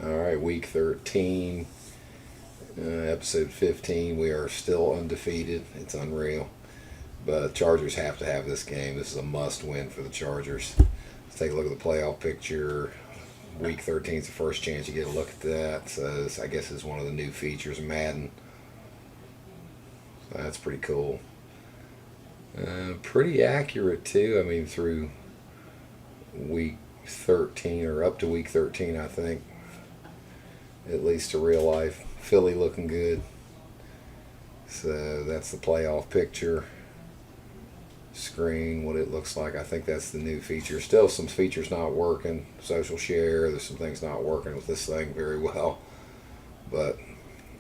All right, week 13, episode 15. We are still undefeated. It's unreal. But Chargers have to have this game. This is a must win for the Chargers. Let's take a look at the playoff picture. Week 13 is the first chance you get a look at that. So I guess it's one of the new features of Madden. So that's pretty cool. Pretty accurate too. I mean, through week 13 or up to week 13, I think. At least to real life. Philly looking good. So that's the playoff picture. Screen, what it looks like. I think that's the new feature. Still some features not working. Social share, there's some things not working with this thing very well. But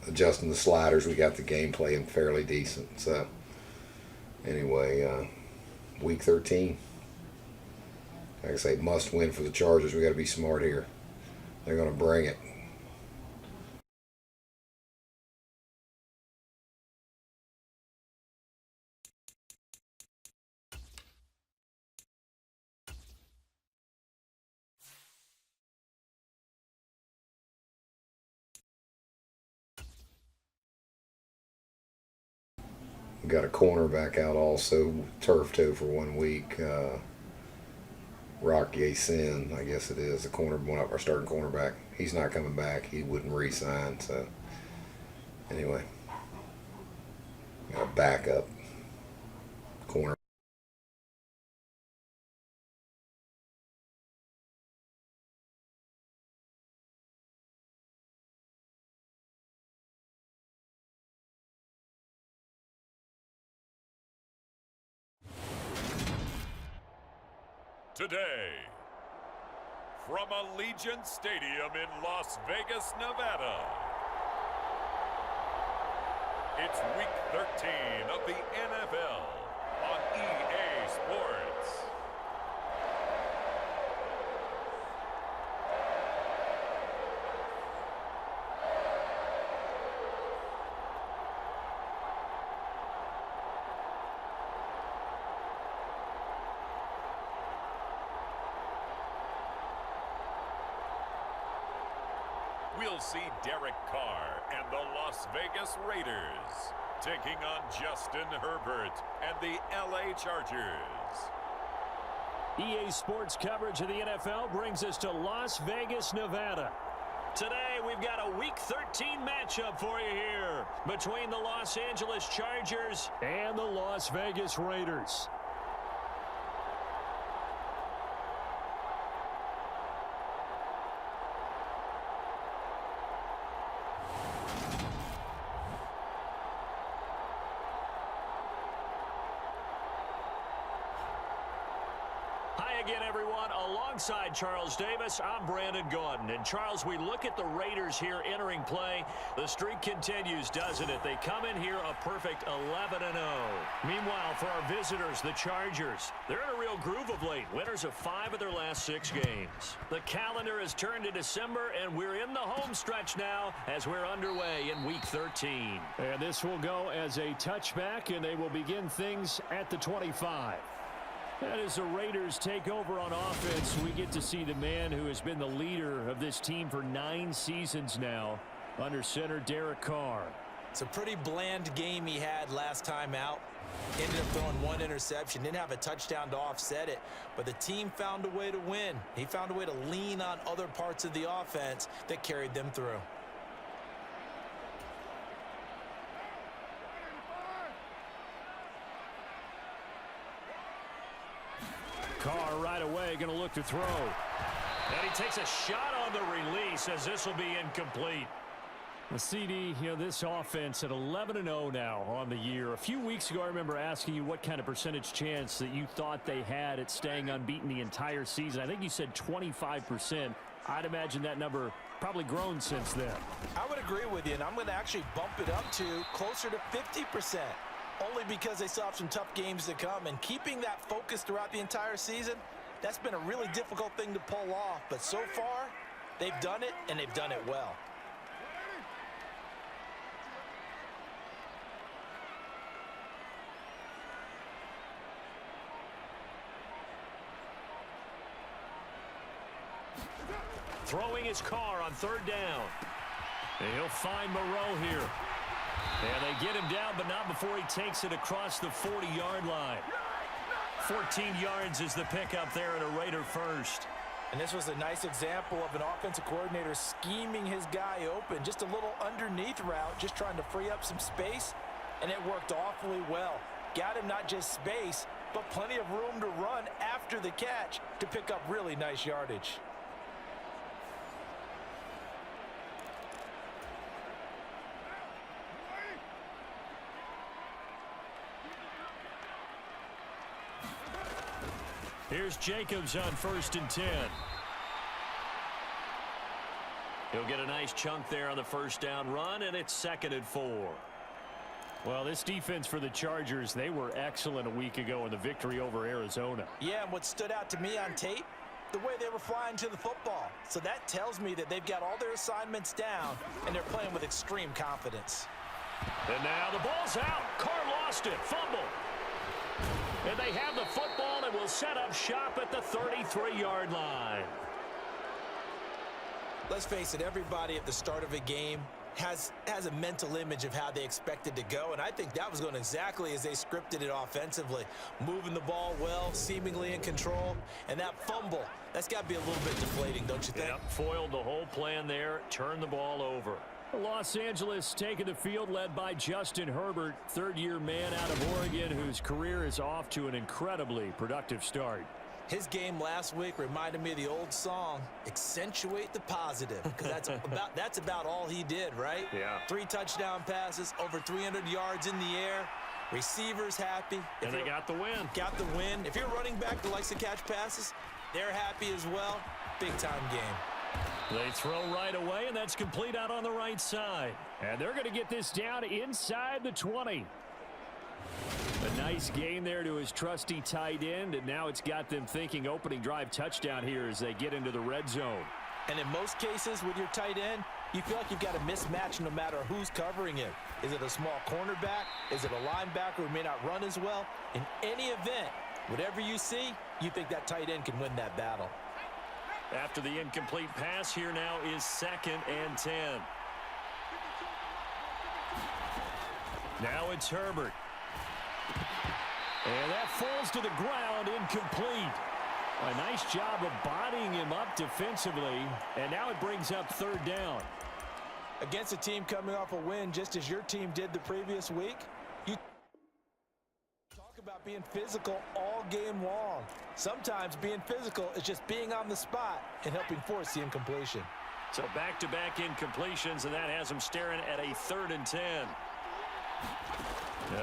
adjusting the sliders, we got the game playing fairly decent. So anyway, week 13. Like I say, must win for the Chargers. We got to be smart here. They're going to bring it. Got a cornerback out also, turf toe for 1 week. Rock Sin, I guess it is, the one of our starting cornerback. He's not coming back. He wouldn't re-sign. So anyway, got a backup corner. Today, from Allegiant Stadium in Las Vegas, Nevada, it's Week 13 of the NFL on EA Sports. We'll see Derek Carr and the Las Vegas Raiders taking on Justin Herbert and the LA Chargers. EA Sports coverage of the NFL brings us to Las Vegas, Nevada. Today, we've got a Week 13 matchup for you here between the Los Angeles Chargers and the Las Vegas Raiders. Again, everyone, alongside Charles Davis, I'm Brandon Gordon. And, Charles, we look at the Raiders here entering play. The streak continues, doesn't it? They come in here a perfect 11-0. Meanwhile, for our visitors, the Chargers, they're in a real groove of late. Winners of 5 of their last 6 games. The calendar has turned to December, and we're in the home stretch now as we're underway in Week 13. And this will go as a touchback, and they will begin things at the 25. And as the Raiders take over on offense, we get to see the man who has been the leader of this team for 9 seasons now, under center Derek Carr. It's a pretty bland game he had last time out. Ended up throwing 1 interception, didn't have a touchdown to offset it, but the team found a way to win. He found a way to lean on other parts of the offense that carried them through. Carr right away going to look to throw. And he takes a shot on the release as this will be incomplete. The CD, this offense at 11-0 now on the year. A few weeks ago, I remember asking you what kind of percentage chance that you thought they had at staying unbeaten the entire season. I think you said 25%. I'd imagine that number probably grown since then. I would agree with you, and I'm going to actually bump it up to closer to 50%. Only because they still have some tough games to come, and keeping that focus throughout the entire season, that's been a really difficult thing to pull off. But so far, they've done it, and they've done it well. Throwing his car on third down. And he'll find Moreau here. And they get him down, but not before he takes it across the 40-yard line. 14 yards is the pickup there and a Raider first. And this was a nice example of an offensive coordinator scheming his guy open. Just a little underneath route, just trying to free up some space, and it worked awfully well. Got him not just space, but plenty of room to run after the catch to pick up really nice yardage. Here's Jacobs on 1st and 10. He'll get a nice chunk there on the first down run, and it's 2nd and 4. Well, this defense for the Chargers, they were excellent a week ago in the victory over Arizona. Yeah, and what stood out to me on tape, the way they were flying to the football. So that tells me that they've got all their assignments down, and they're playing with extreme confidence. And now the ball's out. Carr lost it. Fumble. And they have the football and will set up shop at the 33-yard line. Let's face it, everybody at the start of a game has a mental image of how they expected to go, and I think that was going exactly as they scripted it offensively. Moving the ball well, seemingly in control, and that fumble, that's got to be a little bit deflating, don't you think? Yep, foiled the whole plan there, turned the ball over. Los Angeles taking the field led by Justin Herbert, third-year man out of Oregon, whose career is off to an incredibly productive start. His game last week reminded me of the old song, Accentuate the Positive, because that's about all he did, right? Yeah. 3 touchdown passes, over 300 yards in the air, receivers happy. And they got the win. Got the win. If you're a running back that likes to catch passes, they're happy as well. Big-time game. They throw right away, and that's complete out on the right side. And they're going to get this down inside the 20. A nice gain there to his trusty tight end, and now it's got them thinking opening drive touchdown here as they get into the red zone. And in most cases with your tight end, you feel like you've got a mismatch no matter who's covering it. Is it a small cornerback? Is it a linebacker who may not run as well? In any event, whatever you see, you think that tight end can win that battle. After the incomplete pass, here now is 2nd and 10. Now it's Herbert. And that falls to the ground, incomplete. A nice job of bodying him up defensively, and now it brings up 3rd down. Against a team coming off a win just as your team did the previous week, you talk about being physical all game long. Sometimes being physical is just being on the spot and helping force the incompletion. So back-to-back incompletions, and that has him staring at a 3rd and 10.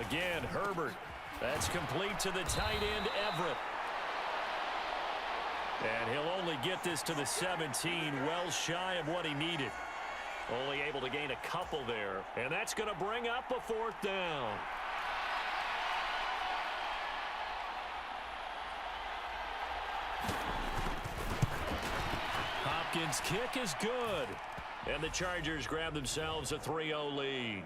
Again, Herbert. That's complete to the tight end, Everett. And he'll only get this to the 17, well shy of what he needed. Only able to gain a couple there. And that's going to bring up a 4th down. Hopkins' kick is good. And the Chargers grab themselves a 3-0 lead.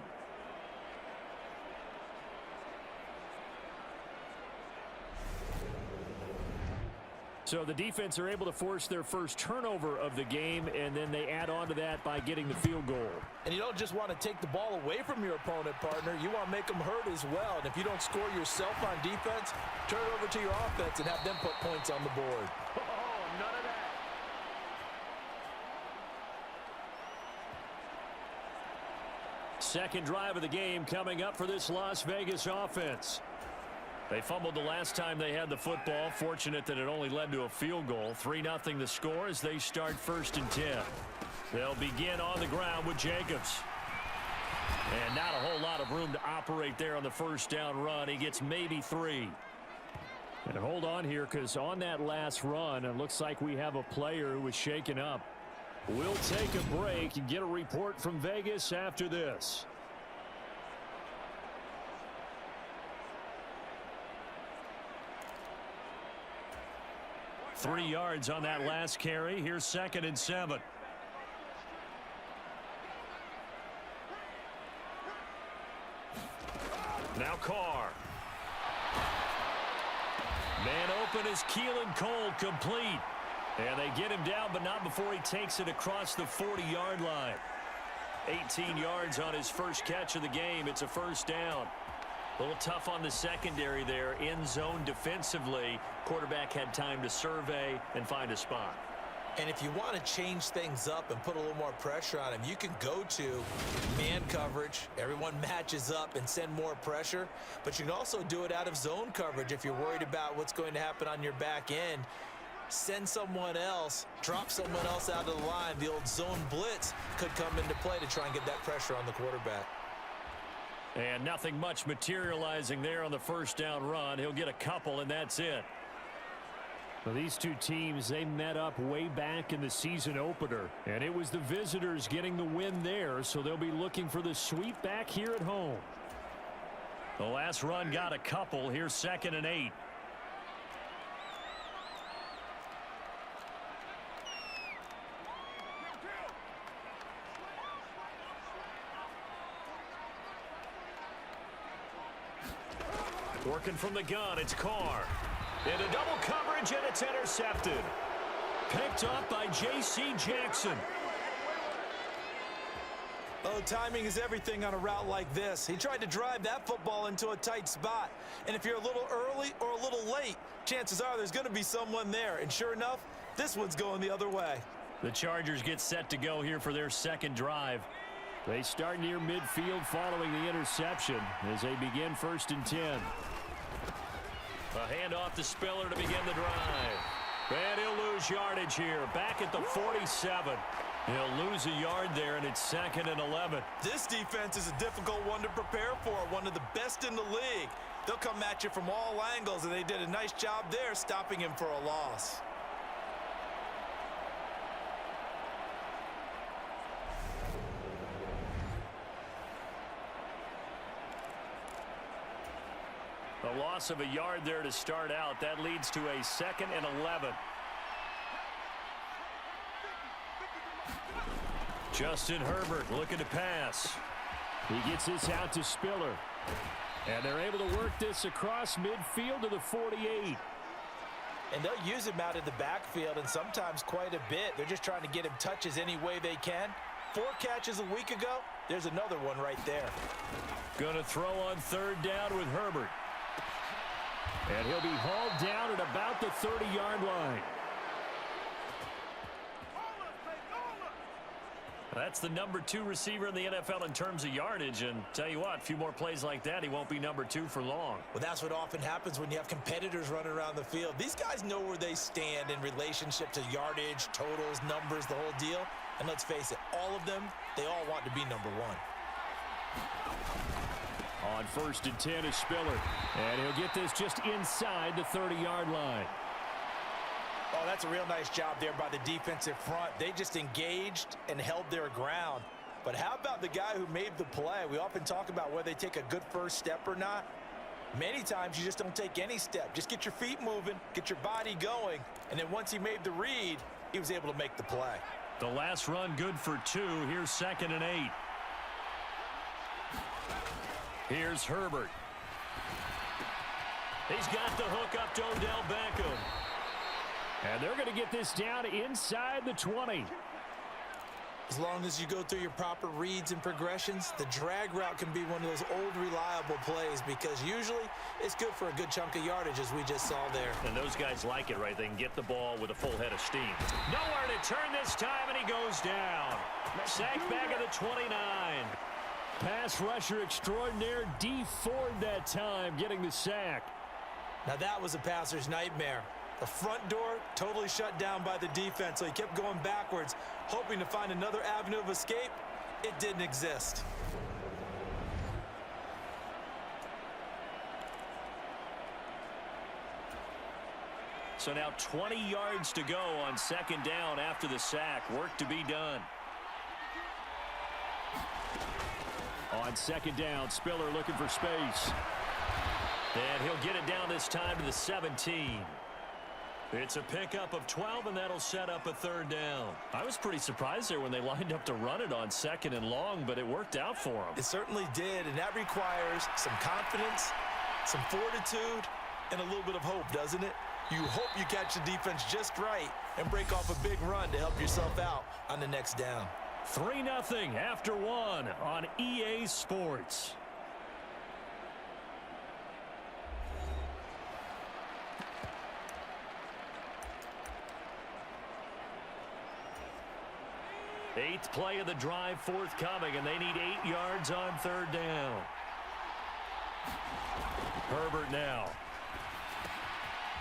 So the defense are able to force their first turnover of the game, and then they add on to that by getting the field goal. And you don't just want to take the ball away from your opponent, partner. You want to make them hurt as well. And if you don't score yourself on defense, turn it over to your offense and have them put points on the board. Oh, none of that. Second drive of the game coming up for this Las Vegas offense. They fumbled the last time they had the football. Fortunate that it only led to a field goal. 3-0 the score as they start 1st and 10. They'll begin on the ground with Jacobs. And not a whole lot of room to operate there on the first down run. He gets maybe 3. And hold on here, because on that last run, it looks like we have a player who was shaken up. We'll take a break and get a report from Vegas after this. Three yards on that last carry. Here's 2nd and 7. Now Carr. Man open is Keelan Cole, complete. And they get him down, but not before he takes it across the 40-yard line. 18 yards on his first catch of the game. It's a first down. A little tough on the secondary there. In zone defensively. Quarterback had time to survey and find a spot. And if you want to change things up and put a little more pressure on him, you can go to man coverage. Everyone matches up and send more pressure. But you can also do it out of zone coverage if you're worried about what's going to happen on your back end. Send someone else, drop someone else out of the line. The old zone blitz could come into play to try and get that pressure on the quarterback. And nothing much materializing there on the first down run. He'll get a couple, and that's it. Well, these two teams, they met up way back in the season opener, and it was the visitors getting the win there, so they'll be looking for the sweep back here at home. The last run got a couple. Here's 2nd and 8. Working from the gun, it's Carr. Into double coverage, and it's intercepted. Picked up by J.C. Jackson. Oh, timing is everything on a route like this. He tried to drive that football into a tight spot. And if you're a little early or a little late, chances are there's going to be someone there. And sure enough, this one's going the other way. The Chargers get set to go here for their second drive. They start near midfield following the interception as they begin 1st and 10. A handoff to Spiller to begin the drive. And he'll lose yardage here. Back at the 47. He'll lose a yard there, and it's 2nd and 11. This defense is a difficult one to prepare for, one of the best in the league. They'll come at you from all angles, and they did a nice job there stopping him for a loss. A loss of a yard there to start out. That leads to a 2nd and 11. Justin Herbert looking to pass. He gets this out to Spiller. And they're able to work this across midfield to the 48. And they'll use him out in the backfield, and sometimes quite a bit. They're just trying to get him touches any way they can. 4 catches a week ago. There's another one right there. Going to throw on 3rd down with Herbert. And he'll be hauled down at about the 30-yard line. That's the number 2 receiver in the NFL in terms of yardage. And tell you what, a few more plays like that, he won't be number 2 for long. Well, that's what often happens when you have competitors running around the field. These guys know where they stand in relationship to yardage, totals, numbers, the whole deal. And let's face it, all of them, they all want to be number 1. On 1st and 10 is Spiller. And he'll get this just inside the 30-yard line. Oh, that's a real nice job there by the defensive front. They just engaged and held their ground. But how about the guy who made the play? We often talk about whether they take a good first step or not. Many times you just don't take any step. Just get your feet moving, get your body going, and then once he made the read, he was able to make the play. The last run good for 2. Here's 2nd and 8. Here's Herbert. He's got the hook up to Odell Beckham. And they're going to get this down inside the 20. As long as you go through your proper reads and progressions, the drag route can be one of those old reliable plays because usually it's good for a good chunk of yardage, as we just saw there. And those guys like it, right? They can get the ball with a full head of steam. Nowhere to turn this time, and he goes down. Sacked back at the 29. Pass rusher extraordinaire, D Ford that time, getting the sack. Now that was a passer's nightmare. The front door totally shut down by the defense, so he kept going backwards, hoping to find another avenue of escape. It didn't exist. So now 20 yards to go on 2nd down after the sack. Work to be done. On 2nd down, Spiller looking for space. And he'll get it down this time to the 17. It's a pickup of 12, and that'll set up a 3rd down. I was pretty surprised there when they lined up to run it on 2nd and long, but it worked out for them. It certainly did, and that requires some confidence, some fortitude, and a little bit of hope, doesn't it? You hope you catch the defense just right and break off a big run to help yourself out on the next down. 3-0 after 1 on EA Sports. Eighth play of the drive forthcoming, and they need 8 yards on 3rd down. Herbert now.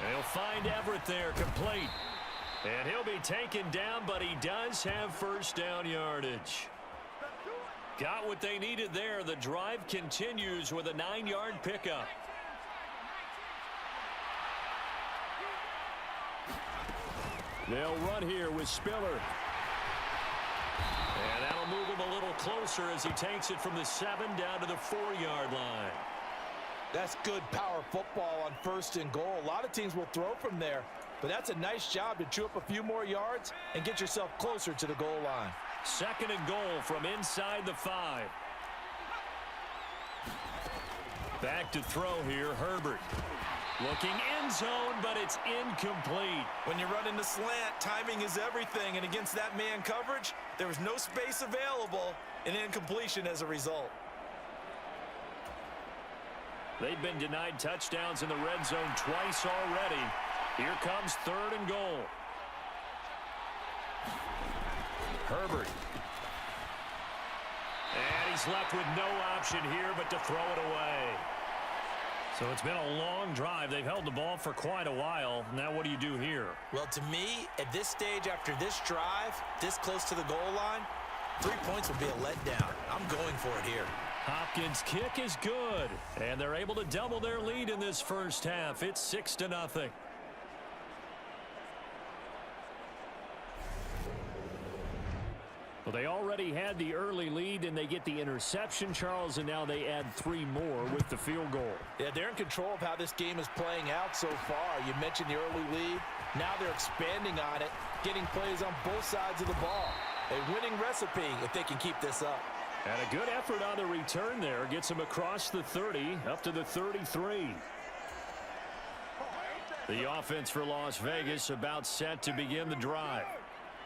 They'll find Everett there, complete. And he'll be taken down, but he does have 1st down yardage. Got what they needed there. The drive continues with a 9-yard pickup. They'll run here with Spiller. And that'll move him a little closer as he takes it from the 7 down to the 4-yard line. That's good power football on 1st and goal. A lot of teams will throw from there, but that's a nice job to chew up a few more yards and get yourself closer to the goal line. 2nd and goal from inside the 5. Back to throw here, Herbert. Looking end zone, but it's incomplete. When you're running the slant, timing is everything, and against that man coverage, there was no space available, and incompletion as a result. They've been denied touchdowns in the red zone twice already. Here comes 3rd and goal. Herbert. And he's left with no option here but to throw it away. So it's been a long drive. They've held the ball for quite a while. Now what do you do here? Well, to me, at this stage after this drive, this close to the goal line, 3 points would be a letdown. I'm going for it here. Hopkins' kick is good, and they're able to double their lead in this 1st half. It's 6-0. Well, they already had the early lead, and they get the interception, Charles, and now they add 3 more with the field goal. Yeah, they're in control of how this game is playing out so far. You mentioned the early lead. Now they're expanding on it, getting plays on both sides of the ball. A winning recipe if they can keep this up. And a good effort on the return there. Gets him across the 30, up to the 33. The offense for Las Vegas about set to begin the drive.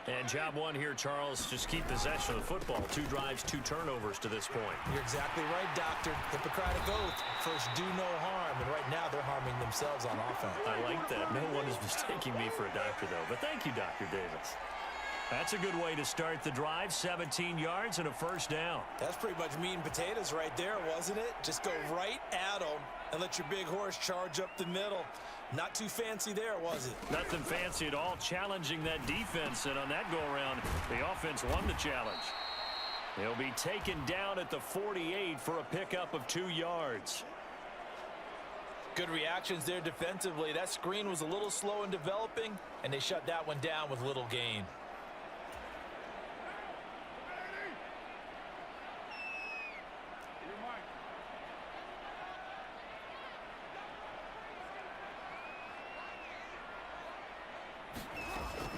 And job one here, Charles, just keep possession of the football. 2 drives, 2 turnovers to this point. You're exactly right, Doctor. Hippocratic oath. First, do no harm. And right now, they're harming themselves on offense. I like that. No one is mistaking me for a doctor, though. But thank you, Dr. Davis. That's a good way to start the drive. 17 yards and a 1st down. That's pretty much meat and potatoes right there, wasn't it? Just go right at them and let your big horse charge up the middle. Not too fancy there, was it? Nothing fancy at all, challenging that defense. And on that go-around, the offense won the challenge. He'll be taken down at the 48 for a pickup of 2 yards. Good reactions there defensively. That screen was a little slow in developing, and they shut that one down with little gain.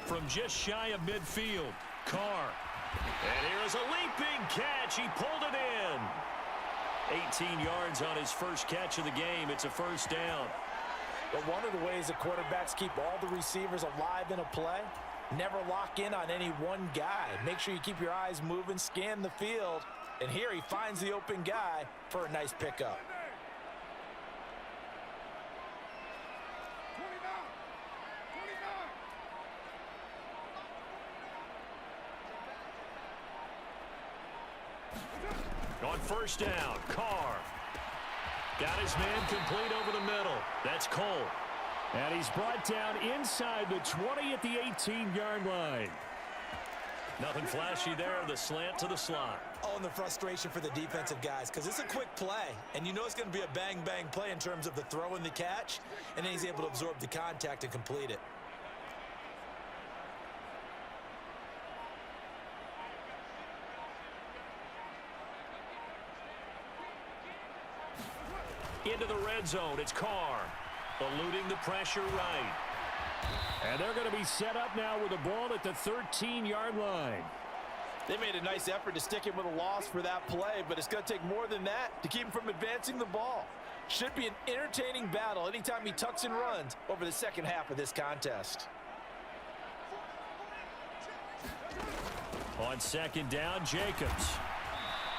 From just shy of midfield, Carr. And here is a leaping catch. He pulled it in. 18 yards on his first catch of the game. It's a 1st down. But one of the ways that quarterbacks keep all the receivers alive in a play, never lock in on any one guy. Make sure you keep your eyes moving, scan the field. And here he finds the open guy for a nice pickup. On 1st down, Carr. Got his man complete over the middle. That's Cole. And he's brought down inside the 20 at the 18-yard line. Nothing flashy there. The slant to the slot. Oh, and the frustration for the defensive guys, because it's a quick play, and you know it's going to be a bang-bang play in terms of the throw and the catch, and then he's able to absorb the contact and complete it. Into the red zone, it's Carr. Eluding the pressure right. And they're going to be set up now with a ball at the 13-yard line. They made a nice effort to stick him with a loss for that play, but it's going to take more than that to keep him from advancing the ball. Should be an entertaining battle anytime he tucks and runs over the second half of this contest. On second down, Jacobs.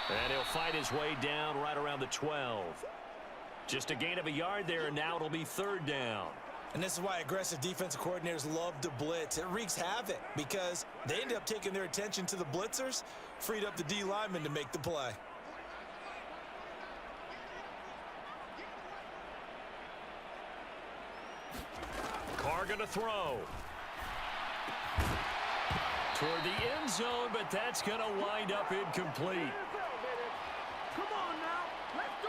And he'll fight his way down right around the 12. Just a gain of a yard there, and now it'll be third down. And this is why aggressive defensive coordinators love to blitz. It wreaks havoc because they end up taking their attention to the blitzers, freed up the D lineman to make the play. Carr going to throw. Toward the end zone, but that's going to wind up incomplete.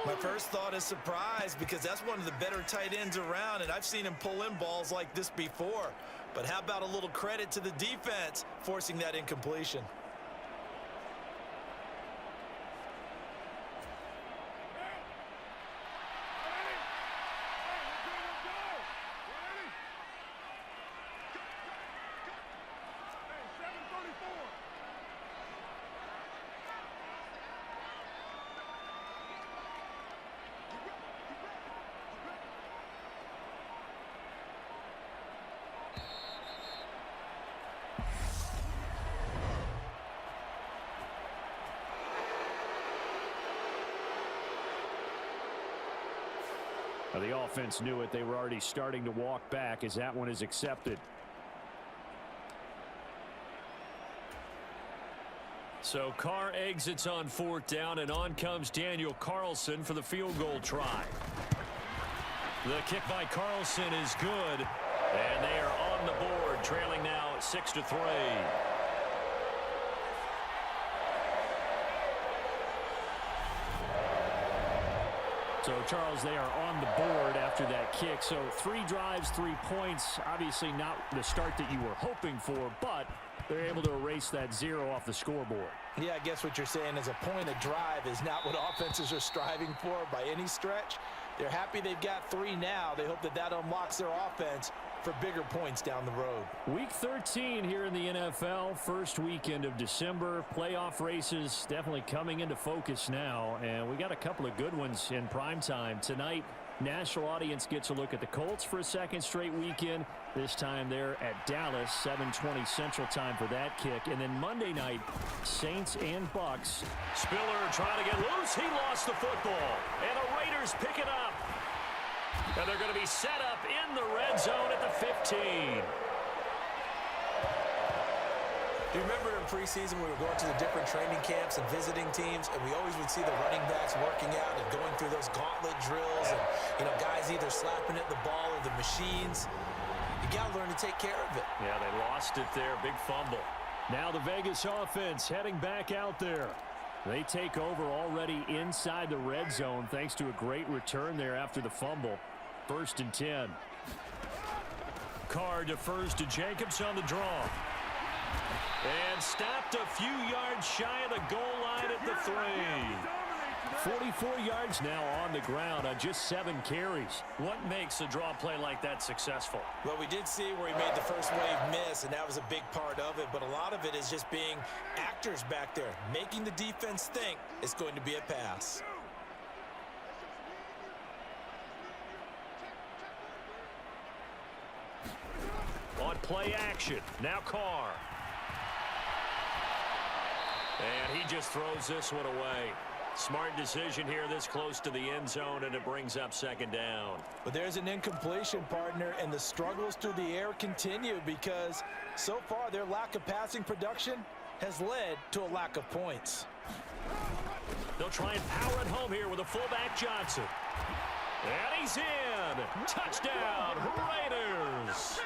My first thought is surprise because that's one of the better tight ends around, and I've seen him pull in balls like this before. But how about a little credit to the defense forcing that incompletion? Well, the offense knew it. They were already starting to walk back as that one is accepted. So Carr exits on fourth down, and on comes Daniel Carlson for the field goal try. The kick by Carlson is good, and they are on the board, trailing now 6-3. So, Charles, they are on the board after that kick. So 3 drives, 3 points. Obviously not the start that you were hoping for, but they're able to erase that 0 off the scoreboard. Yeah, I guess what you're saying is a point of drive is not what offenses are striving for by any stretch. They're happy they've got 3 now. They hope that that unlocks their offense for bigger points down the road. Week 13 here in the NFL, first weekend of December. Playoff races definitely coming into focus now, and we got a couple of good ones in prime time tonight. National audience gets a look at the Colts for a second straight weekend. This time they're at Dallas, 7:20 Central Time for that kick. And then Monday night, Saints and Bucks. Spiller trying to get loose. He lost the football, and the Raiders pick it up. And they're going to be set up in the red zone at the 15. Do you remember in preseason we were going to the different training camps and visiting teams, and we always would see the running backs working out and going through those gauntlet drills, and guys either slapping at the ball or the machines. You got to learn to take care of it. Yeah, they lost it there. Big fumble. Now the Vegas offense heading back out there. They take over already inside the red zone thanks to a great return there after the fumble. 1st and 10. Carr defers to Jacobs on the draw. And stopped a few yards shy of the goal line at the 3. 44 yards now on the ground on just 7 carries. What makes a draw play like that successful? Well, we did see where he made the first wave miss, and that was a big part of it. But a lot of it is just being actors back there, making the defense think it's going to be a pass. On play action, now Carr. And he just throws this one away. Smart decision here this close to the end zone, and it brings up 2nd down. But there's an incompletion, partner, and the struggles through the air continue because so far their lack of passing production has led to a lack of points. They'll try and power it home here with a fullback Johnson. And he's in. Touchdown, Raiders.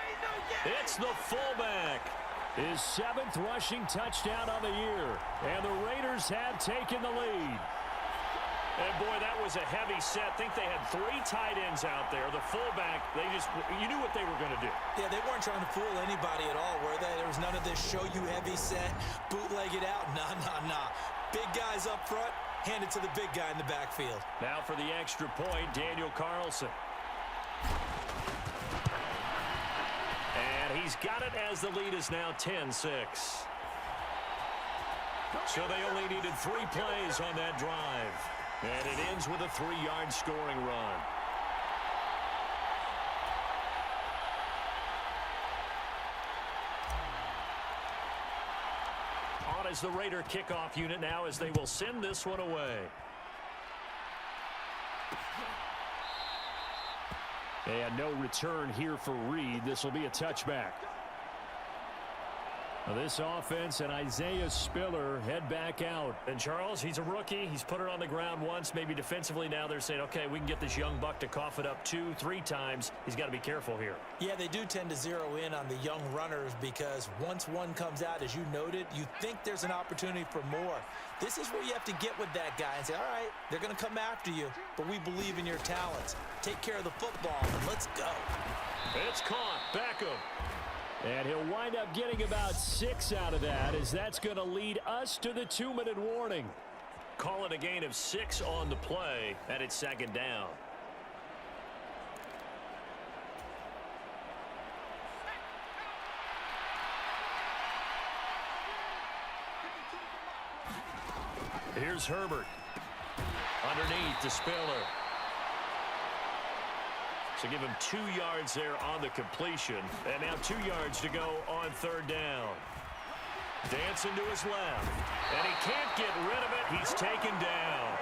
It's the fullback. His 7th rushing touchdown of the year. And the Raiders have taken the lead. And boy, that was a heavy set. I think they had 3 tight ends out there. The fullback, you knew what they were going to do. Yeah, they weren't trying to fool anybody at all, were they? There was none of this show you heavy set, bootleg it out. Nah. Big guys up front, hand it to the big guy in the backfield. Now for the extra point, Daniel Carlson. And he's got it as the lead is now 10-6. So they only needed 3 plays on that drive. And it ends with a 3-yard scoring run. On is the Raider kickoff unit now as they will send this one away. And no return here for Reed. This will be a touchback. Now this offense and Isaiah Spiller head back out. And Charles, he's a rookie. He's put it on the ground once. Maybe defensively now they're saying, okay, we can get this young buck to cough it up 2-3 times. He's got to be careful here. Yeah, they do tend to zero in on the young runners because once one comes out, as you noted, you think there's an opportunity for more. This is where you have to get with that guy and say, all right, they're going to come after you, but we believe in your talents. Take care of the football, and let's go. It's caught. Beckham. And he'll wind up getting about 6 out of that, as that's going to lead us to the 2-minute warning. Call it a gain of 6 on the play, and it's second down. Here's Herbert. Underneath to Spiller. So give him 2 yards there on the completion. And now 2 yards to go on third down. Dancing to his left. And he can't get rid of it. He's taken down.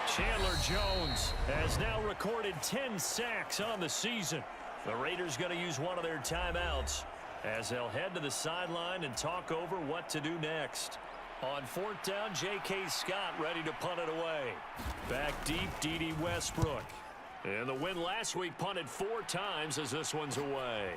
Chandler Jones has now recorded 10 sacks on the season. The Raiders going to use one of their timeouts as they'll head to the sideline and talk over what to do next. On fourth down, J.K. Scott ready to punt it away. Back deep, D.D. Westbrook. And the win last week punted 4 times as this one's away.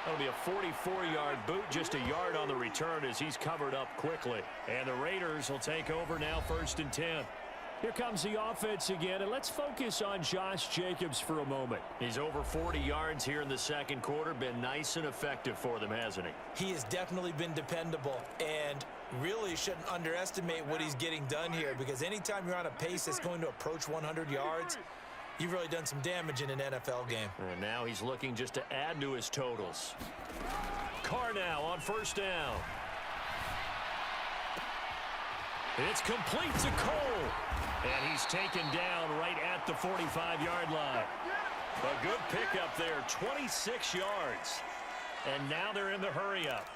That'll be a 44-yard boot, just a yard on the return as he's covered up quickly. And the Raiders will take over now, 1st and 10. Here comes the offense again, and let's focus on Josh Jacobs for a moment. He's over 40 yards here in the second quarter. Been nice and effective for them, hasn't he? He has definitely been dependable, and really shouldn't underestimate what he's getting done here, because anytime you're on a pace that's going to approach 100 yards, you've really done some damage in an NFL game. And now he's looking just to add to his totals. Carr now on first down. It's complete to Cole. And he's taken down right at the 45-yard line. A good pickup there, 26 yards. And now they're in the hurry-up.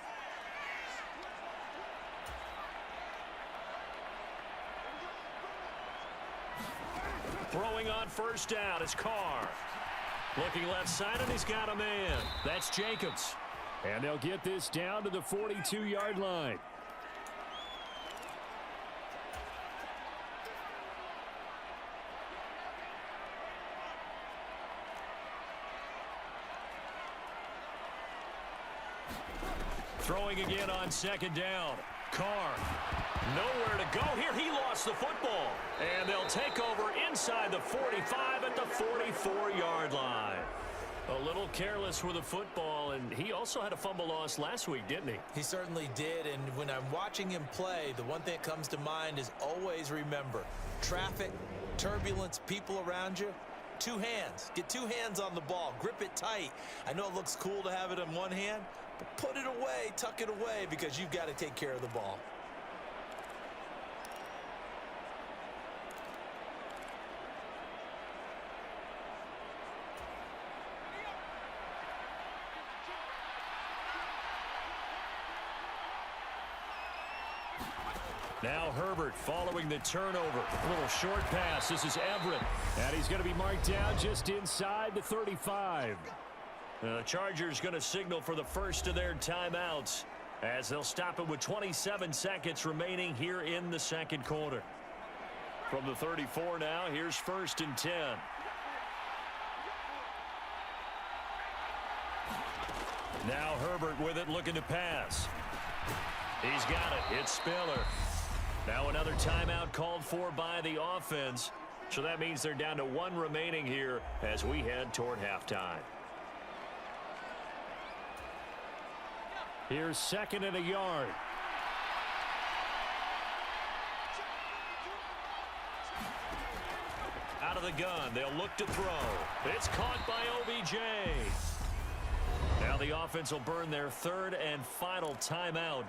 Throwing on first down is Carr. Looking left side, and he's got a man. That's Jacobs. And they'll get this down to the 42-yard line. Throwing again on second down. Carr. Nowhere to go here. He lost the football. And they'll take over inside the 45 at the 44-yard line. A little careless with the football, and he also had a fumble loss last week, didn't he? He certainly did, and when I'm watching him play, the one thing that comes to mind is always remember, traffic, turbulence, people around you, 2 hands. Get 2 hands on the ball. Grip it tight. I know it looks cool to have it in one hand, but put it away, tuck it away, because you've got to take care of the ball. Now Herbert following the turnover. A little short pass. This is Everett. And he's going to be marked down just inside the 35. The Chargers going to signal for the first of their timeouts as they'll stop it with 27 seconds remaining here in the second quarter. From the 34 now, here's 1st and 10. Now Herbert with it, looking to pass. He's got it. It's Spiller. Now another timeout called for by the offense. So that means they're down to 1 remaining here as we head toward halftime. Here's 2nd and a yard. Out of the gun, they'll look to throw. It's caught by OBJ. Now the offense will burn their 3rd and final timeout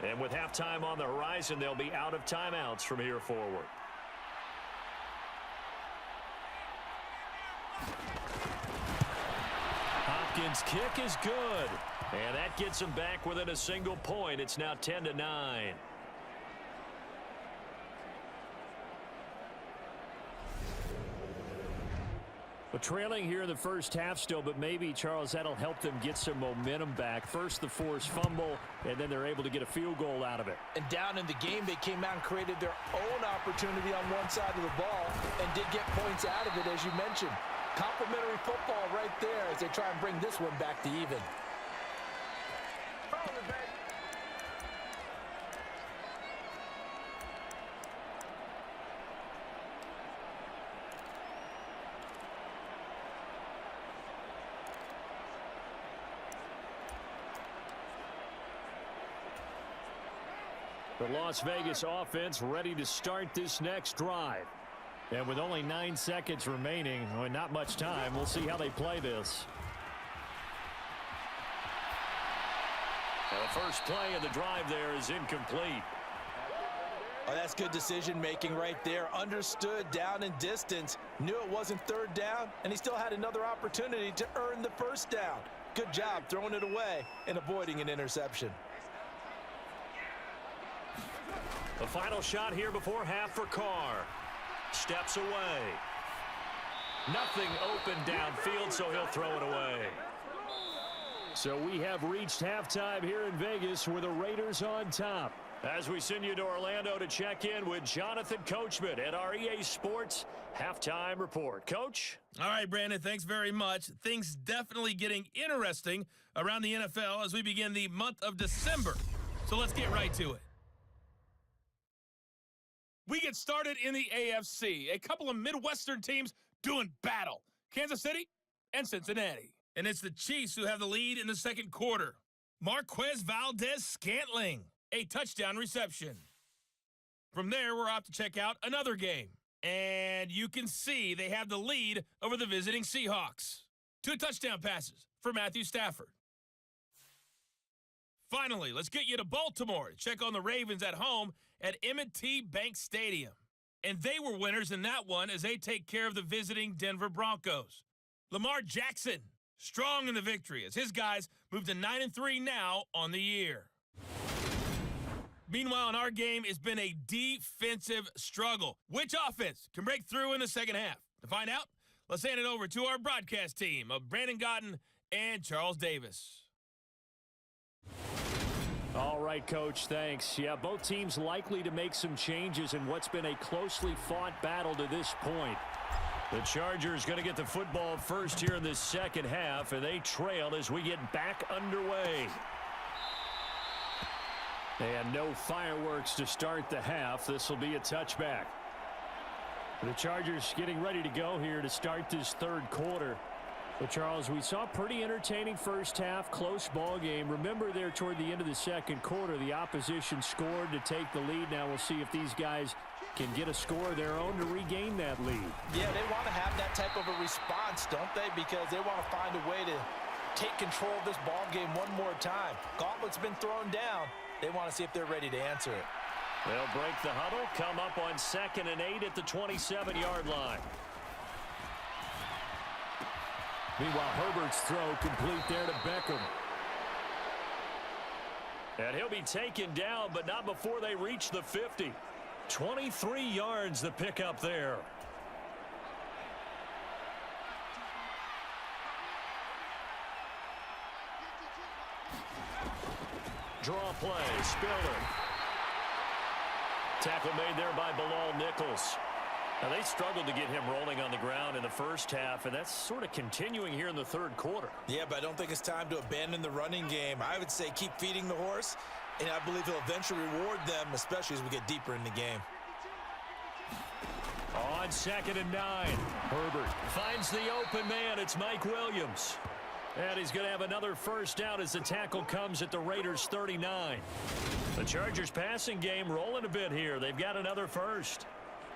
And with halftime on the horizon, they'll be out of timeouts from here forward. Hopkins' kick is good. And that gets him back within a single point. It's now 10-9. Well, trailing here in the first half still, but maybe, Charles, that'll help them get some momentum back. First the forced fumble, and then they're able to get a field goal out of it. And down in the game, they came out and created their own opportunity on one side of the ball and did get points out of it, as you mentioned. Complimentary football right there as they try and bring this one back to even. The Las Vegas offense ready to start this next drive. And with only 9 seconds remaining, well, not much time, we'll see how they play this. The first play of the drive there is incomplete. Oh, that's good decision-making right there. Understood down and distance. Knew it wasn't third down, and he still had another opportunity to earn the first down. Good job throwing it away and avoiding an interception. The final shot here before half for Carr. Steps away. Nothing open downfield, so he'll throw it away. So we have reached halftime here in Vegas with the Raiders on top. As we send you to Orlando to check in with Jonathan Coachman at our EA Sports Halftime Report. Coach? All right, Brandon, thanks very much. Things definitely getting interesting around the NFL as we begin the month of December. So let's get right to it. We get started in the AFC. A couple of Midwestern teams doing battle. Kansas City and Cincinnati. And it's the Chiefs who have the lead in the second quarter. Marquez Valdez-Scantling, a touchdown reception. From there, we're off to check out another game. And you can see they have the lead over the visiting Seahawks. 2 touchdown passes for Matthew Stafford. Finally, let's get you to Baltimore to check on the Ravens at home at M&T Bank Stadium. And they were winners in that one as they take care of the visiting Denver Broncos. Lamar Jackson, strong in the victory as his guys move to 9-3 now on the year. Meanwhile, in our game, it's been a defensive struggle. Which offense can break through in the second half? To find out, let's hand it over to our broadcast team of Brandon Gaudin and Charles Davis. All right, Coach, thanks. Yeah, both teams likely to make some changes in what's been a closely fought battle to this point. The Chargers going to get the football first here in this second half, and they trail as we get back underway. And no fireworks to start the half. This will be a touchback. The Chargers getting ready to go here to start this third quarter. Well, Charles, we saw a pretty entertaining first half, close ball game. Remember there toward the end of the second quarter, the opposition scored to take the lead. Now we'll see if these guys can get a score of their own to regain that lead. Yeah, they want to have that type of a response, don't they? Because they want to find a way to take control of this ball game one more time. Gauntlet's been thrown down. They want to see if they're ready to answer it. They'll break the huddle, come up on 2nd and 8 at the 27-yard line. Meanwhile, Herbert's throw complete there to Beckham. And he'll be taken down, but not before they reach the 50. 23 yards the pickup there. Draw play, Spiller. Tackle made there by Bilal Nichols. Now, they struggled to get him rolling on the ground in the first half, and that's sort of continuing here in the third quarter. Yeah, but I don't think it's time to abandon the running game. I would say keep feeding the horse, and I believe he'll eventually reward them, especially as we get deeper in the game. On 2nd and 9, Herbert finds the open man. It's Mike Williams. And he's going to have another first down as the tackle comes at the Raiders' 39. The Chargers passing game rolling a bit here. They've got another first.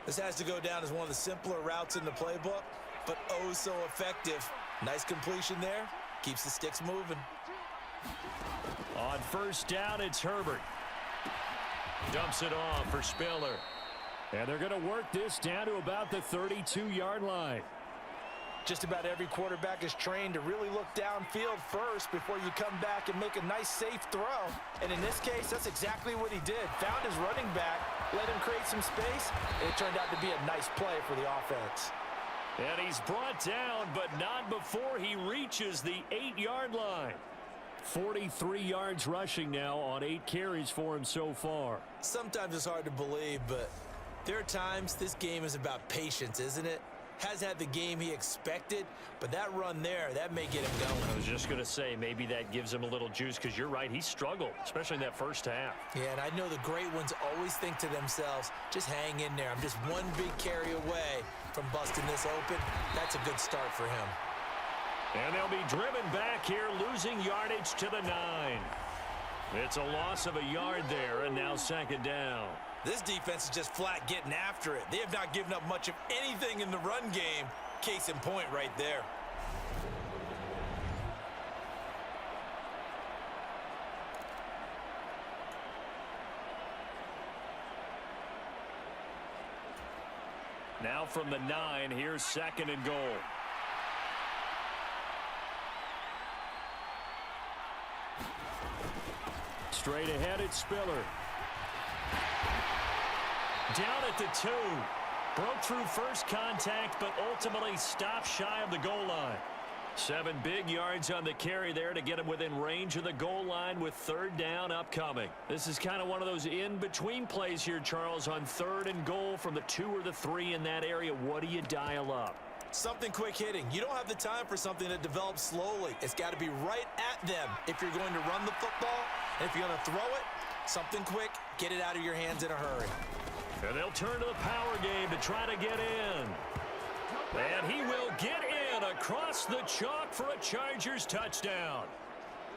This has to go down as one of the simpler routes in the playbook, but oh so effective. Nice completion there. Keeps the sticks moving. On first down, it's Herbert. Dumps it off for Spiller. And they're going to work this down to about the 32-yard line. Just about every quarterback is trained to really look downfield first before you come back and make a nice, safe throw. And in this case, that's exactly what he did. Found his running back, let him create some space, and it turned out to be a nice play for the offense. And he's brought down, but not before he reaches the 8-yard line. 43 yards rushing now on 8 carries for him so far. Sometimes it's hard to believe, but there are times this game is about patience, isn't it? Has had the game he expected, but that run there, that may get him going. I was just going to say, maybe that gives him a little juice, because you're right, he struggled, especially in that first half. Yeah, and I know the great ones always think to themselves, just hang in there. I'm just one big carry away from busting this open. That's a good start for him. And they'll be driven back here, losing yardage to the 9. It's a loss of a yard there, and now second down. This defense is just flat getting after it. They have not given up much of anything in the run game. Case in point right there. Now from the 9, here's second and goal. Straight ahead, it's Spiller. Down at the 2. Broke through first contact, but ultimately stopped shy of the goal line. 7 big yards on the carry there to get him within range of the goal line with third down upcoming. This is kind of one of those in-between plays here, Charles, on third and goal from the 2 or the 3 in that area. What do you dial up? Something quick hitting. You don't have the time for something that develops slowly. It's got to be right at them if you're going to run the football. And if you're going to throw it, something quick, get it out of your hands in a hurry. And they'll turn to the power game to try to get in. And he will get in across the chalk for a Chargers touchdown.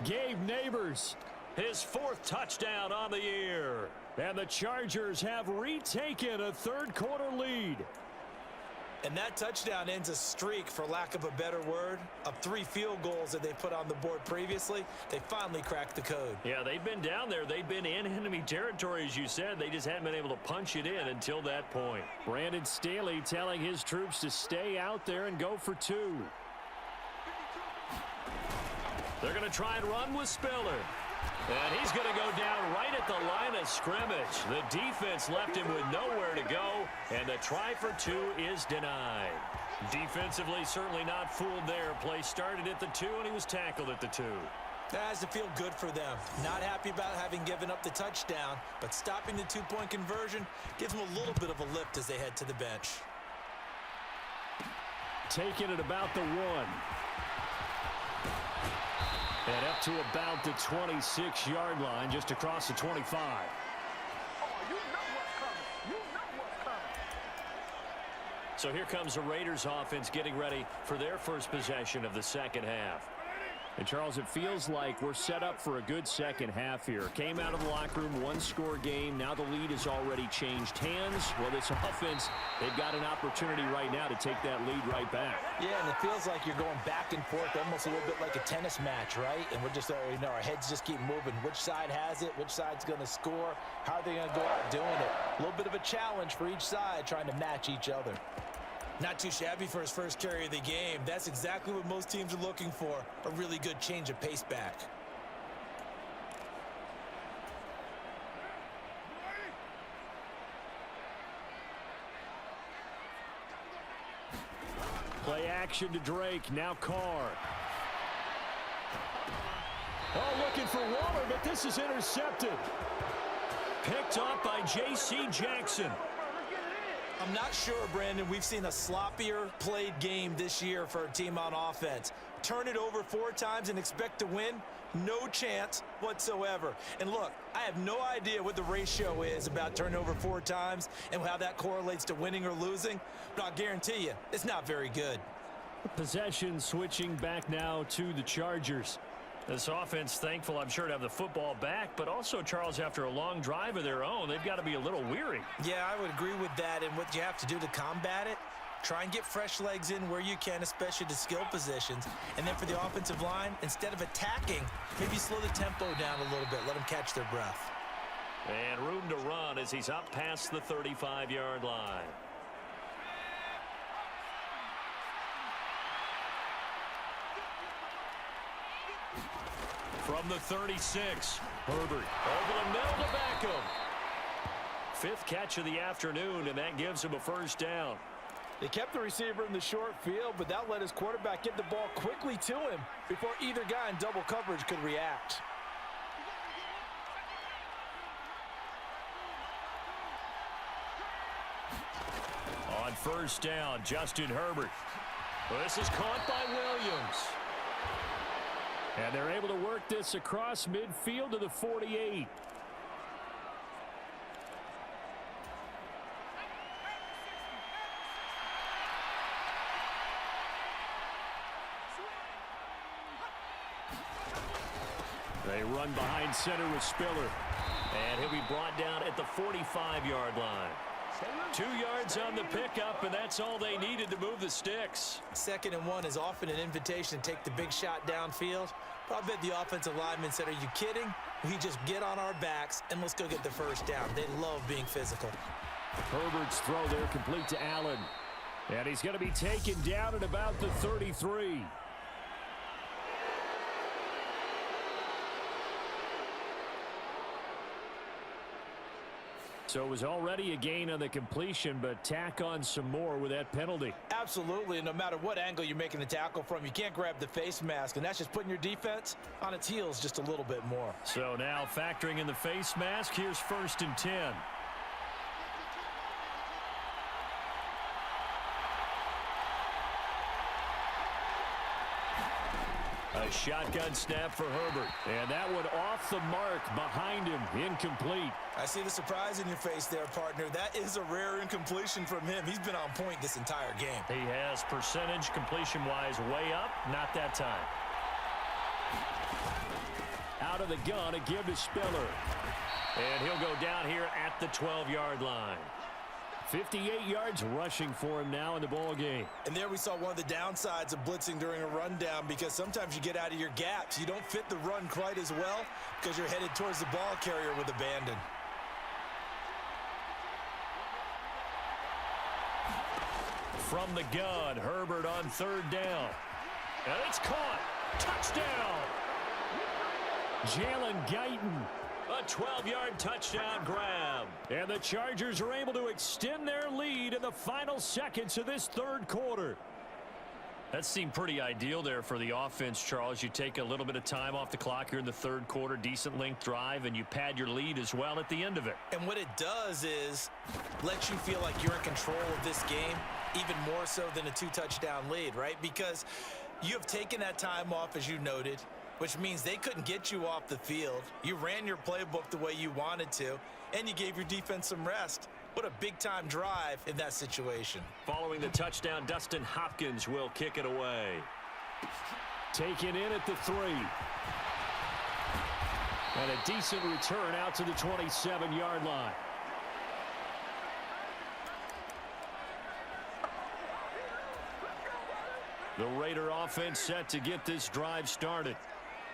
Gabe Neighbors, his 4th touchdown on the year. And the Chargers have retaken a third-quarter lead. And that touchdown ends a streak, for lack of a better word, of 3 field goals that they put on the board previously. They finally cracked the code. Yeah, they've been down there. They've been in enemy territory, as you said. They just haven't been able to punch it in until that point. Brandon Staley telling his troops to stay out there and go for 2. They're going to try and run with Spiller. And he's going to go down right at the line of scrimmage. The defense left him with nowhere to go, and the try for 2 is denied. Defensively, certainly not fooled there. Play started at the 2, and he was tackled at the 2. That has to feel good for them. Not happy about having given up the touchdown, but stopping the 2-point conversion gives them a little bit of a lift as they head to the bench. Taking it about the 1. And up to about the 26-yard line, just across the 25. So here comes the Raiders offense getting ready for their first possession of the second half. And, Charles, it feels like we're set up for a good second half here. Came out of the locker room, 1-score game. Now the lead has already changed hands. Well, this offense, they've got an opportunity right now to take that lead right back. Yeah, and it feels like you're going back and forth, almost a little bit like a tennis match, right? And we're just, our heads just keep moving. Which side has it? Which side's going to score? How are they going to go out doing it? A little bit of a challenge for each side, trying to match each other. Not too shabby for his first carry of the game. That's exactly what most teams are looking for, a really good change of pace back. Play action to Drake, now Carr. Oh, looking for Waller, but this is intercepted. Picked off by J.C. Jackson. I'm not sure, Brandon, we've seen a sloppier played game this year for a team on offense. Turn it over 4 times and expect to win? No chance whatsoever. And look, I have no idea what the ratio is about turning over 4 times and how that correlates to winning or losing, but I'll guarantee you, it's not very good. Possession switching back now to the Chargers. This offense, thankful, I'm sure, to have the football back, but also, Charles, after a long drive of their own, they've got to be a little weary. Yeah, I would agree with that, and what you have to do to combat it, try and get fresh legs in where you can, especially to skill positions. And then for the offensive line, instead of attacking, maybe slow the tempo down a little bit, let them catch their breath. And room to run as he's up past the 35-yard line. From the 36, Herbert over the middle to Beckham. Fifth catch of the afternoon, and that gives him a first down. They kept the receiver in the short field, but that let his quarterback get the ball quickly to him before either guy in double coverage could react. On first down, Justin Herbert. Well, this is caught by Williams. And they're able to work this across midfield to the 48. They run behind center with Spiller. And he'll be brought down at the 45-yard line. 2 yards on the pickup, and that's all they needed to move the sticks. 2nd and 1 is often an invitation to take the big shot downfield. But I bet the offensive lineman said, "Are you kidding? We just get on our backs and let's go get the first down." They love being physical. Herbert's throw there complete to Allen. And he's going to be taken down at about the 33. So it was already a gain on the completion, but tack on some more with that penalty. Absolutely, and no matter what angle you're making the tackle from, you can't grab the face mask, and that's just putting your defense on its heels just a little bit more. So now factoring in the face mask, here's 1st and 10. A shotgun snap for Herbert. And that one off the mark behind him. Incomplete. I see the surprise in your face there, partner. That is a rare incompletion from him. He's been on point this entire game. He has percentage completion-wise way up. Not that time. Out of the gun, a give to Spiller. And he'll go down here at the 12-yard line. 58 yards rushing for him now in the ball game. And there we saw one of the downsides of blitzing during a rundown, because sometimes you get out of your gaps. You don't fit the run quite as well because you're headed towards the ball carrier with abandon. From the gun, Herbert on 3rd down. And it's caught. Touchdown. Jalen Guyton. A 12-yard touchdown grab. And the Chargers are able to extend their lead in the final seconds of this 3rd quarter. That seemed pretty ideal there for the offense, Charles. You take a little bit of time off the clock here in the 3rd quarter, decent length drive, and you pad your lead as well at the end of it. And what it does is let you feel like you're in control of this game, even more so than a 2-touchdown lead, right? Because you have taken that time off, as you noted, which means they couldn't get you off the field. You ran your playbook the way you wanted to, and you gave your defense some rest. What a big-time drive in that situation. Following the touchdown, Dustin Hopkins will kick it away. Taken in at the 3. And a decent return out to the 27-yard line. The Raider offense set to get this drive started.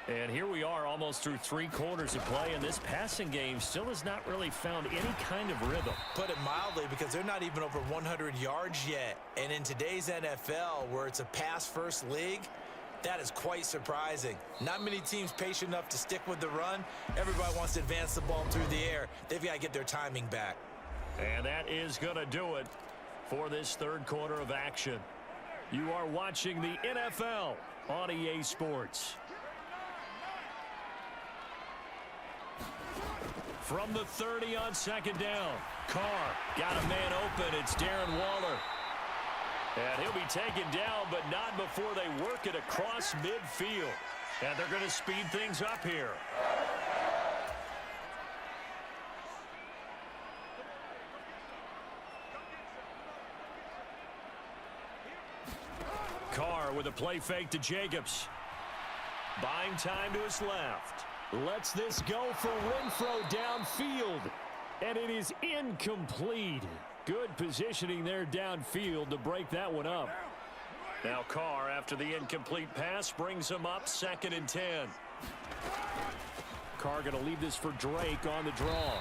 And here we are almost through 3 quarters of play, and this passing game still has not really found any kind of rhythm. Put it mildly, because they're not even over 100 yards yet. And in today's NFL, where it's a pass-first league, that is quite surprising. Not many teams patient enough to stick with the run. Everybody wants to advance the ball through the air. They've got to get their timing back. And that is going to do it for this 3rd quarter of action. You are watching the NFL on EA Sports. From the 30 on 2nd down. Carr got a man open. It's Darren Waller. And he'll be taken down, but not before they work it across midfield. And they're going to speed things up here. Carr with a play fake to Jacobs. Buying time to his left. Lets this go for Renfro downfield. And it is incomplete. Good positioning there downfield to break that one up. Now Carr, after the incomplete pass, brings him up 2nd and 10. Carr going to leave this for Drake on the draw.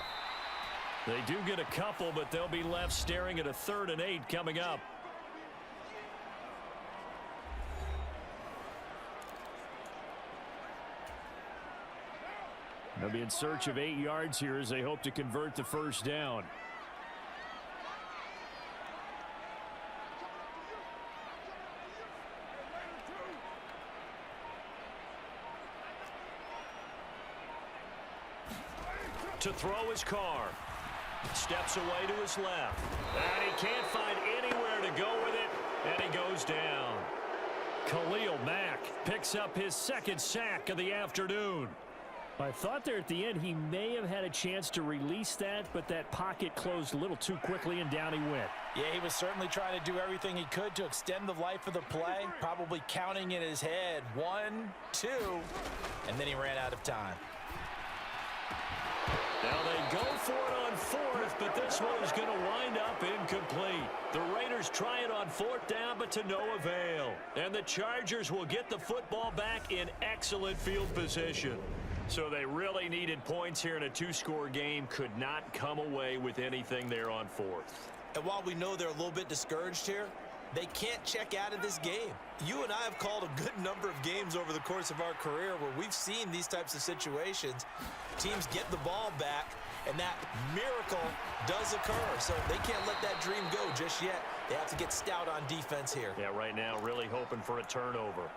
They do get a couple, but they'll be left staring at a 3rd and 8 coming up. They'll be in search of 8 yards here as they hope to convert the first down. To throw his Carr. Steps away to his left. And he can't find anywhere to go with it. And he goes down. Khalil Mack picks up his 2nd sack of the afternoon. I thought there at the end he may have had a chance to release that, but that pocket closed a little too quickly and down he went. Yeah, he was certainly trying to do everything he could to extend the life of the play, probably counting in his head 1, 2, and then he ran out of time. Now they go for it on 4th, but this one is going to wind up incomplete. The Raiders try it on 4th down, but to no avail. And the Chargers will get the football back in excellent field position. So they really needed points here in a 2-score game. Could not come away with anything there on 4th. And while we know they're a little bit discouraged here, they can't check out of this game. You and I have called a good number of games over the course of our career where we've seen these types of situations. Teams get the ball back, and that miracle does occur. So they can't let that dream go just yet. They have to get stout on defense here. Yeah, right now really hoping for a turnover.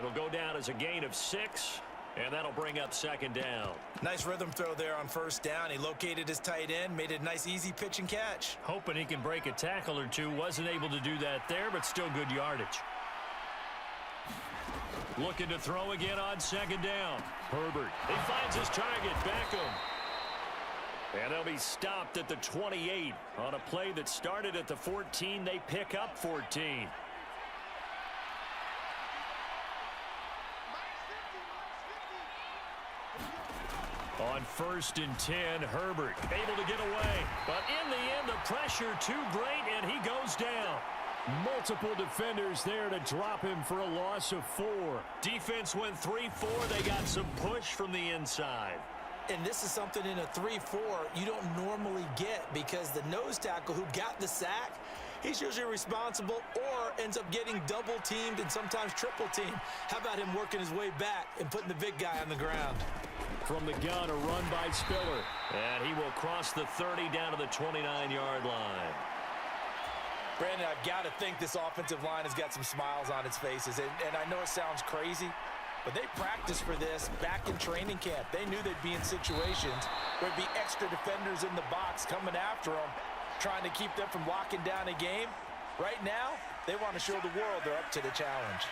It'll go down as a gain of 6. And that'll bring up 2nd down. Nice rhythm throw there on 1st down. He located his tight end, made it a nice easy pitch and catch. Hoping he can break a tackle or two. Wasn't able to do that there, but still good yardage. Looking to throw again on 2nd down. Herbert. He finds his target, Beckham. And they'll be stopped at the 28. On a play that started at the 14, they pick up 14. On 1st and 10, Herbert able to get away. But in the end, the pressure too great, and he goes down. Multiple defenders there to drop him for a loss of 4. Defense went 3-4. They got some push from the inside. And this is something in a 3-4 you don't normally get because the nose tackle who got the sack, he's usually responsible or ends up getting double teamed and sometimes triple teamed. How about him working his way back and putting the big guy on the ground? From the gun, a run by Spiller. And he will cross the 30 down to the 29-yard line. Brandon, I've got to think this offensive line has got some smiles on its faces. And I know it sounds crazy, but they practiced for this back in training camp. They knew they'd be in situations where there'd be extra defenders in the box coming after them, trying to keep them from locking down a game. Right now, they want to show the world they're up to the challenge.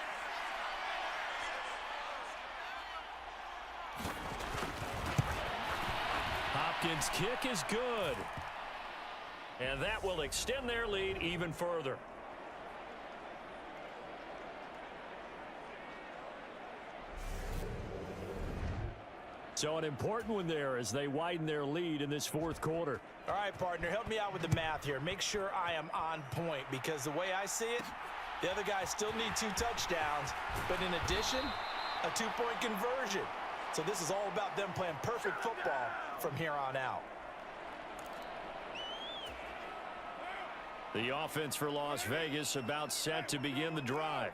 Hopkins' kick is good. And that will extend their lead even further. So an important one there as they widen their lead in this 4th quarter. All right, partner, help me out with the math here. Make sure I am on point because the way I see it, the other guys still need 2 touchdowns, but in addition, a 2-point conversion. So this is all about them playing perfect football from here on out. The offense for Las Vegas about set to begin the drive.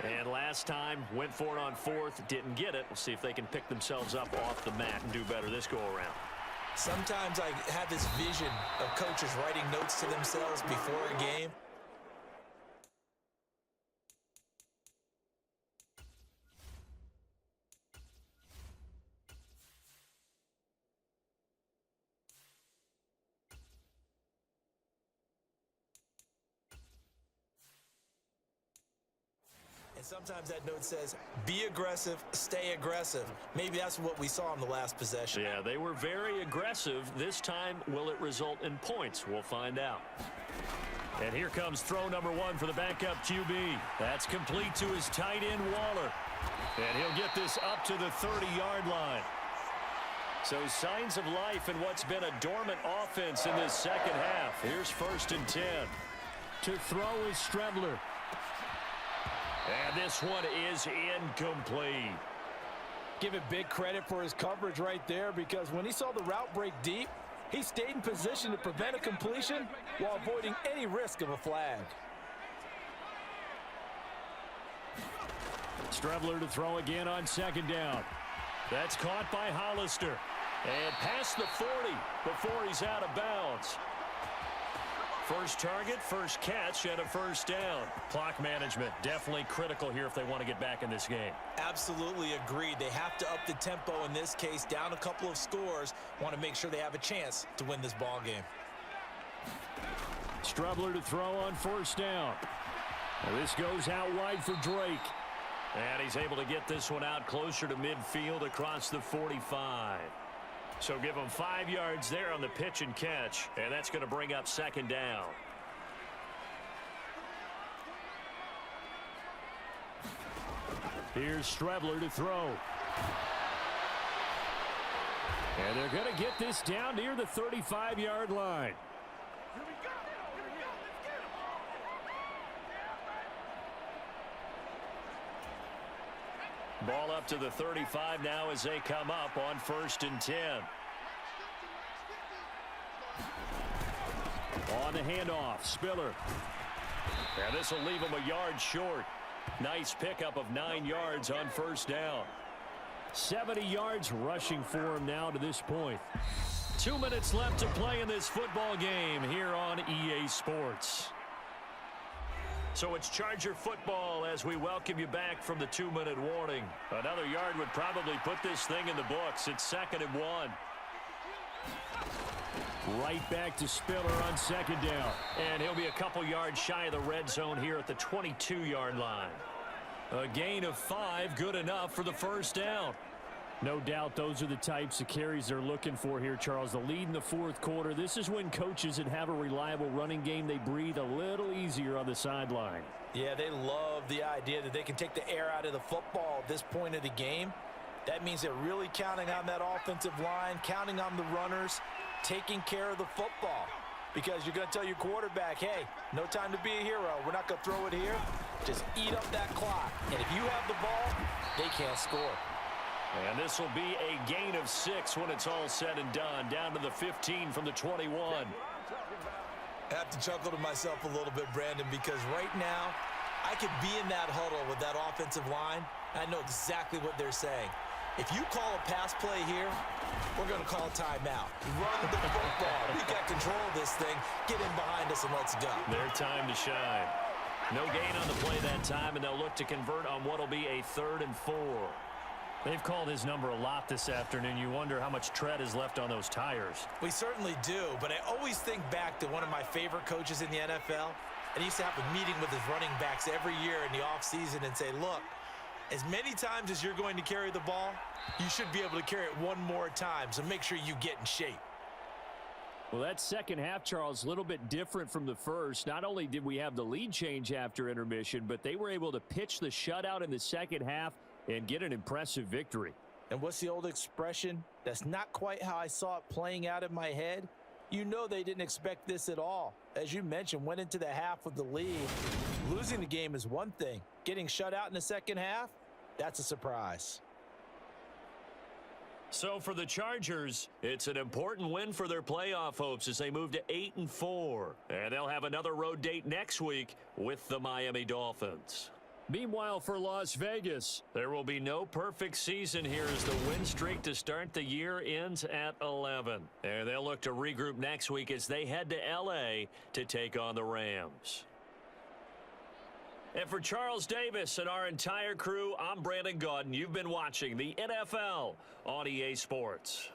And last time, went for it on 4th, didn't get it. We'll see if they can pick themselves up off the mat and do better this go-around. Sometimes I have this vision of coaches writing notes to themselves before a game. And sometimes that note says, be aggressive, stay aggressive. Maybe that's what we saw in the last possession. Yeah, they were very aggressive. This time, will it result in points? We'll find out. And here comes throw number 1 for the backup QB. That's complete to his tight end, Waller. And he'll get this up to the 30-yard line. So signs of life in what's been a dormant offense in this second half. Here's 1st and 10. To throw is Stredler. And this one is incomplete. Give it big credit for his coverage right there, because when he saw the route break deep, he stayed in position to prevent a completion while avoiding any risk of a flag. Strebler to throw again on second down. That's caught by Hollister. And past the 40 before he's out of bounds. First target, first catch, and a first down. Clock management definitely critical here if they want to get back in this game. Absolutely agreed. They have to up the tempo in this case, down a couple of scores. Want to make sure they have a chance to win this ball game. Strebler to throw on first down. Now this goes out wide for Drake. And he's able to get this one out closer to midfield across the 45. So give him 5 yards there on the pitch and catch, and that's going to bring up second down. Here's Strebler to throw. And they're going to get this down near the 35-yard line. Ball up to the 35 now as they come up on 1st and 10. On the handoff, Spiller. And this will leave him a yard short. Nice pickup of 9 yards on first down. 70 yards rushing for him now to this point. 2 minutes left to play in this football game here on EA Sports. So it's Charger football as we welcome you back from the 2-minute warning. Another yard would probably put this thing in the books. It's 2nd and 1. Right back to Spiller on second down. And he'll be a couple yards shy of the red zone here at the 22-yard line. A gain of 5, good enough for the first down. No doubt those are the types of carries they're looking for here, Charles. The lead in the 4th quarter. This is when coaches that have a reliable running game, they breathe a little easier on the sideline. Yeah, they love the idea that they can take the air out of the football at this point of the game. That means they're really counting on that offensive line, counting on the runners, taking care of the football. Because you're going to tell your quarterback, hey, no time to be a hero. We're not going to throw it here. Just eat up that clock. And if you have the ball, they can't score. And this will be a gain of 6 when it's all said and done. Down to the 15 from the 21. I have to chuckle to myself a little bit, Brandon, because right now I could be in that huddle with that offensive line. I know exactly what they're saying. If you call a pass play here, we're going to call a timeout. Run the football. We got control of this thing. Get in behind us and let's go. Their time to shine. No gain on the play that time, and they'll look to convert on what will be a 3rd and 4. They've called his number a lot this afternoon. You wonder how much tread is left on those tires. We certainly do, but I always think back to one of my favorite coaches in the NFL. And he used to have a meeting with his running backs every year in the offseason and say, look, as many times as you're going to carry the ball, you should be able to carry it one more time, so make sure you get in shape. Well, that second half, Charles, a little bit different from the first. Not only did we have the lead change after intermission, but they were able to pitch the shutout in the second half and get an impressive victory. And what's the old expression? That's not quite how I saw it playing out in my head. You know they didn't expect this at all. As you mentioned, went into the half with the lead. Losing the game is one thing. Getting shut out in the second half, that's a surprise. So for the Chargers, it's an important win for their playoff hopes as they move to 8-4. And they'll have another road date next week with the Miami Dolphins. Meanwhile, for Las Vegas, there will be no perfect season here as the win streak to start the year ends at 11. And they'll look to regroup next week as they head to L.A. to take on the Rams. And for Charles Davis and our entire crew, I'm Brandon Gaudin. You've been watching the NFL on EA Sports.